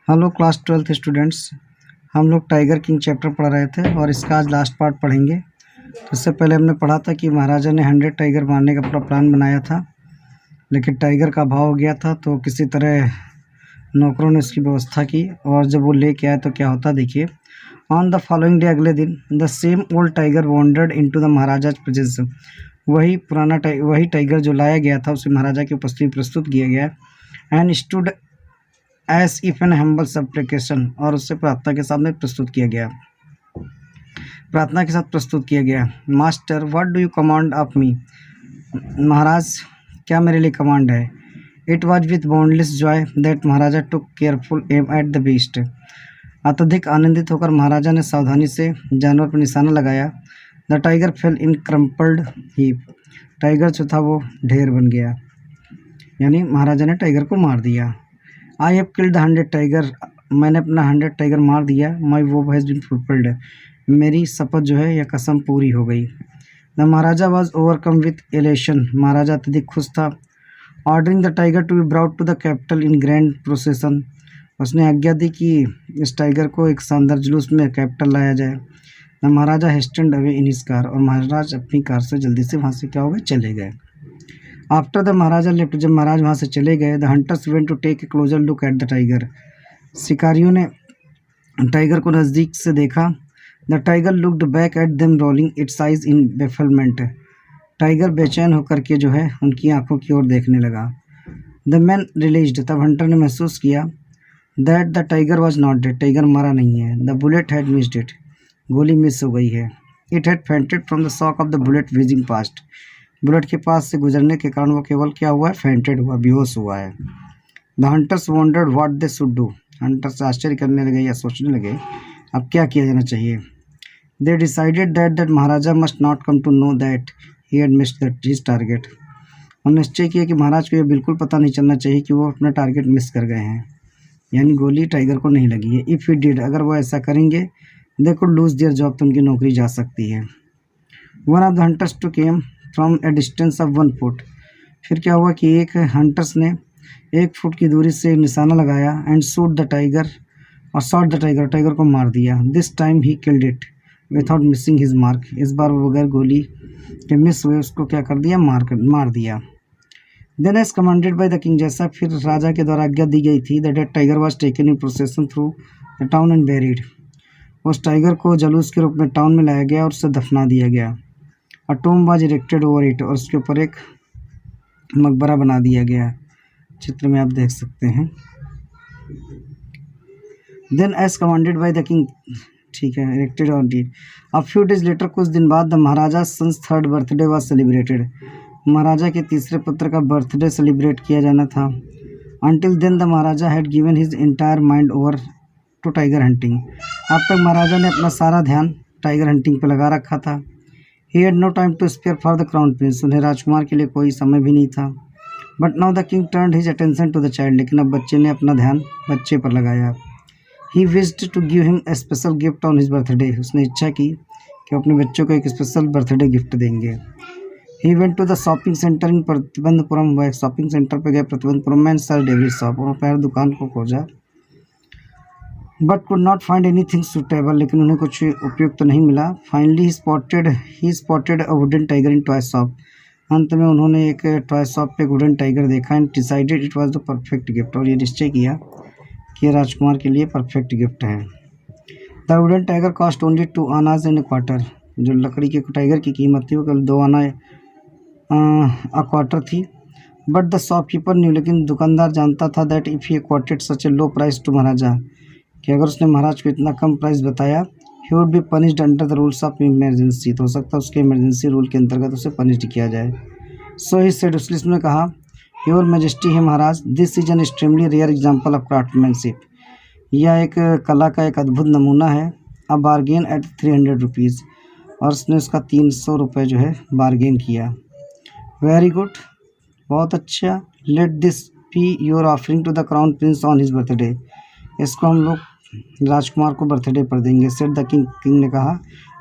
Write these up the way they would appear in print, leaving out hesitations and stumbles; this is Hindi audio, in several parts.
Hello class 12th students. हम लोग टाइगर किंग चैप्टर पढ़ रहे थे और इसका आज लास्ट पार्ट पढ़ेंगे। तो इससे पहले हमने पढ़ा था कि महाराजा ने 100 टाइगर मारने का पूरा प्लान बनाया था, लेकिन टाइगर का अभाव हो गया था, तो किसी तरह नौकरों ने उसकी व्यवस्था की और जब वो लेके आए तो क्या होता देखिए। ऑन द फॉलोइंग डे, अगले दिन, the same old tiger wandered into the maharaja's presence. वही पुराना वही टाइगर जो लाया गया था उसे महाराजा की उपस्थिति प्रस्तुत किया गया and stood as if an humble supplication, और उससे प्रार्थना के सामने प्रस्तुत किया गया, प्रार्थना के साथ प्रस्तुत किया गया। Master, what do you command of me? Maharaj, क्या मेरे लिए कमांड है? It was with boundless joy that maharaja took careful aim at the beast. अत्यधिक आनंदित होकर महाराजा ने सावधानी से जानवर पर निशाना लगाया। The tiger fail in crumpled heap. Tiger जो था वो ढेर बन गया, यानी महाराजा ने टाइगर को मार दिया। I have killed the 100 tiger. मैंने अपना 100 टाइगर मार दिया। माई वो हैज़ बीन फुलफिल्ड। मेरी शपथ जो है या कसम पूरी हो गई। The maharaja was overcome with elation. Maharaja अत्यधिक खुश था। Ordering the tiger to be brought to the capital in grand procession. उसने आज्ञा दी कि इस टाइगर को एक शानदार जुलूस में कैपिटल लाया जाए। The maharaja hastened away in his car. और महाराज अपनी कार से जल्दी से वहाँ से क्या हो गए, चले गए। आफ्टर द महाराजा लेफ्ट, जब महाराज वहाँ से चले गए, the hunters went to take a closer look at the tiger. शिकारियों ने टाइगर को नज़दीक से देखा। The tiger looked back at them rolling its eyes in bafflement. Tiger बेचैन होकर के जो है उनकी आंखों की ओर देखने लगा। द मैन रिलीज्ड, तब हंटर ने महसूस किया that the tiger was not dead. Tiger मरा नहीं है। The bullet had missed it. गोली मिस हो गई है। It had fainted from the shock of the bullet whizzing past. Bullet के पास से गुजरने के कारण वो केवल क्या हुआ है, फेंटेड हुआ, बेहोश हुआ है। The hunters wandered what they should do. Hunters आश्चर्य करने लगे या सोचने लगे अब क्या किया जाना चाहिए। They decided that Maharaja must not come to know that he had missed his target. उन्होंने निश्चय किया कि महाराज को यह बिल्कुल पता नहीं चलना चाहिए कि वो अपना टारगेट मिस कर गए हैं, यानी गोली टाइगर को नहीं लगी है। इफ़ ही डिड, अगर वो ऐसा करेंगे, they could lose their job, तो उनकी नौकरी जा सकती है। One of the hunters too came from a distance of 1 foot. फिर क्या हुआ कि एक हंटर्स ने 1 फुट की दूरी से निशाना लगाया एंड शूट द टाइगर, और शॉट द टाइगर, टाइगर को मार दिया। This time he killed it without missing his mark. इस बार वो बगैर गोली के मिस हुए उसको क्या कर दिया, मार दिया। Then as commanded by the king, जैसा फिर राजा के द्वारा आज्ञा दी गई थी, the dead tiger was taken in procession through the town and buried. उस टाइगर को जुलूस के रूप में टाउन में लाया गया और उसे दफना दिया गया। A tomb was erected over it, और उसके ऊपर एक मकबरा बना दिया गया। चित्र में आप देख सकते हैं। Then as commanded by the king, ठीक है, erected on it. A few days later, कुछ दिन बाद, the maharaja sons 3rd birthday was celebrated. Maharaja के तीसरे पुत्र का बर्थडे सेलिब्रेट किया जाना था। Until then the maharaja had given his entire mind over to tiger hunting. अब तक महाराजा ने अपना सारा ध्यान टाइगर हंटिंग पर लगा रखा था। He had no time to spare for the crown prince. उन्हें राजकुमार के लिए कोई समय भी नहीं था। But now the king turned his attention to the child. लेकिन अब बच्चे ने अपना ध्यान बच्चे पर लगाया। He wished to give him a special gift on his birthday. उसने इच्छा की कि अपने बच्चों को एक स्पेशल बर्थडे गिफ्ट देंगे। He went to the shopping centre in Pratibandhapuram. वह एक शॉपिंग सेंटर पर गए प्रतिबंधपुरम में, सर्च एवरी शॉप, और हर दुकान को खोजा। But could not find anything suitable, लेकिन उन्हें कुछ उपयुक्त तो नहीं मिला। Finally he spotted a wooden tiger in toy shop. अंत में उन्होंने एक टॉय शॉप पे वुडन टाइगर देखा and decided it was the perfect gift, और ये निश्चय किया कि राजकुमार के लिए परफेक्ट गिफ्ट है। The wooden tiger cost only 2 आनाज एंड क्वार्टर। जो लकड़ी के टाइगर की कीमत थी वो कल 2 आना अ क्वार्टर थी। बट द शॉपकीपर न्यू, लेकिन दुकानदार जानता था that if he quoted such a low price to maharaja, कि अगर उसने महाराज को इतना कम प्राइस बताया, he would be punished under the rules of emergency, तो हो सकता है उसके इमरजेंसी रूल के अंतर्गत उसे पनिश्ड किया जाए। सो ही सेड, उसने इसमें कहा, योर मैजेस्टी है maharaj, this is an extremely rare example of craftsmanship. यह एक कला का एक अद्भुत नमूना है। अ बार्गेन एट 300 रुपीज़, और उसने उसका 300 रुपये जो है बार्गेन किया। वेरी गुड, बहुत अच्छा। Let this be your offering to the crown prince on his birthday. इसको हम लोग राजकुमार को बर्थडे पर देंगे, सेड द किंग। किंग ने कहा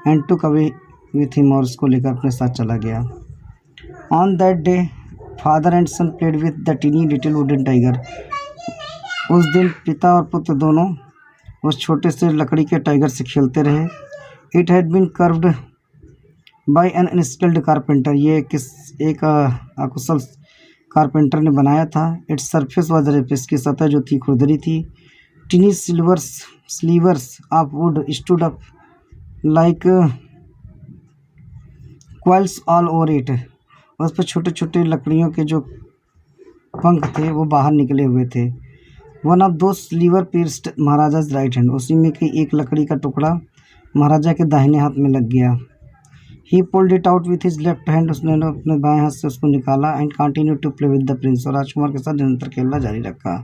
and took away with him, और उसको लेकर अपने साथ चला गया। On that day father and son played with the tiny little wooden tiger. उस दिन पिता और पुत्र दोनों उस छोटे से लकड़ी के टाइगर से खेलते रहे। It had been carved by an unskilled carpenter. ये एक अकुशल कारपेंटर ने बनाया था। Its surface was rough. इसकी सतह जो थी खुरदरी थी। Tiny slivers of wood stood up like quills all over it. उस पर छोटे छोटे लकड़ियों के जो पंख थे वो बाहर निकले हुए थे। वन ऑफ दो स्लीवर pierced महाराजा's राइट हैंड। उसी में की एक लकड़ी का टुकड़ा महाराजा के दाहिने हाथ में लग गया। He pulled it out with his left hand. उसने अपने बाएं हाथ से उसको निकाला। And continue to play with the prince. और राजकुमार के साथ निरंतर खेलना जारी रखा।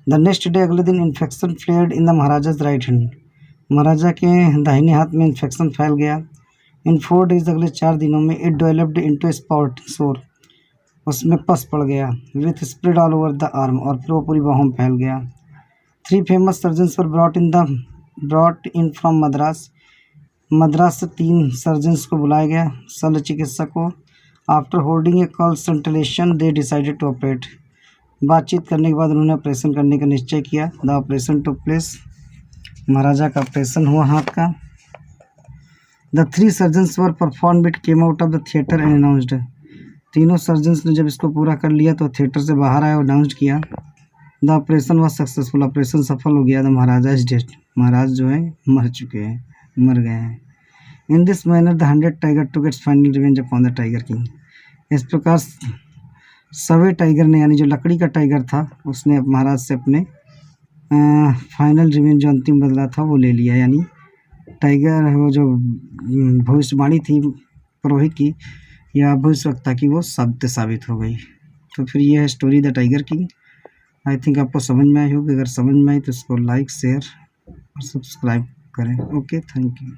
द नेक्स्ट डे, अगले दिन, infection flared in the maharaja's right hand. Maharaja के दाहिने हाथ में इन्फेक्शन फैल गया। इन 4 days, अगले 4 दिनों में, इट डेवलप्ड इनटू स्पॉट सोर। उसमें पस पड़ गया। With spread all over the arm. और फिर वो पूरी बाहों में फैल गया। 3 famous surgeons were brought in from Madras. Madras से 3 सर्जन्स को बुलाया गया, शल्य चिकित्सक को। After holding a consultation they decided to operate. बातचीत करने के बाद उन्होंने ऑपरेशन करने का निश्चय किया। The operation took place. Maharaja का ऑपरेशन हुआ हाथ का। The 3 surgeons who performed it came out of the theatre and announced. तीनों सर्जन्स ने जब इसको पूरा कर लिया तो थिएटर से बाहर आए और अनाउंस किया। The operation was successful. Operation सफल हो गया। The maharaja is dead. Maharaj जो है मर चुके हैं, मर गए हैं। In this manner the 100 tiger took its final revenge upon the tiger king. इस प्रकार 100वें टाइगर ने, यानी जो लकड़ी का टाइगर था, उसने महाराज से अपने फाइनल रिवेंज, जो अंतिम बदला था, वो ले लिया। यानी टाइगर, वो जो भविष्यवाणी थी पुरोहित की या भविष्यवक्ता की, वो सत्य साबित हो गई। तो फिर ये है story the tiger king. I think आपको समझ में आई होगी। अगर समझ में आई तो इसको लाइक, शेयर और सब्सक्राइब करें। Okay, thank you.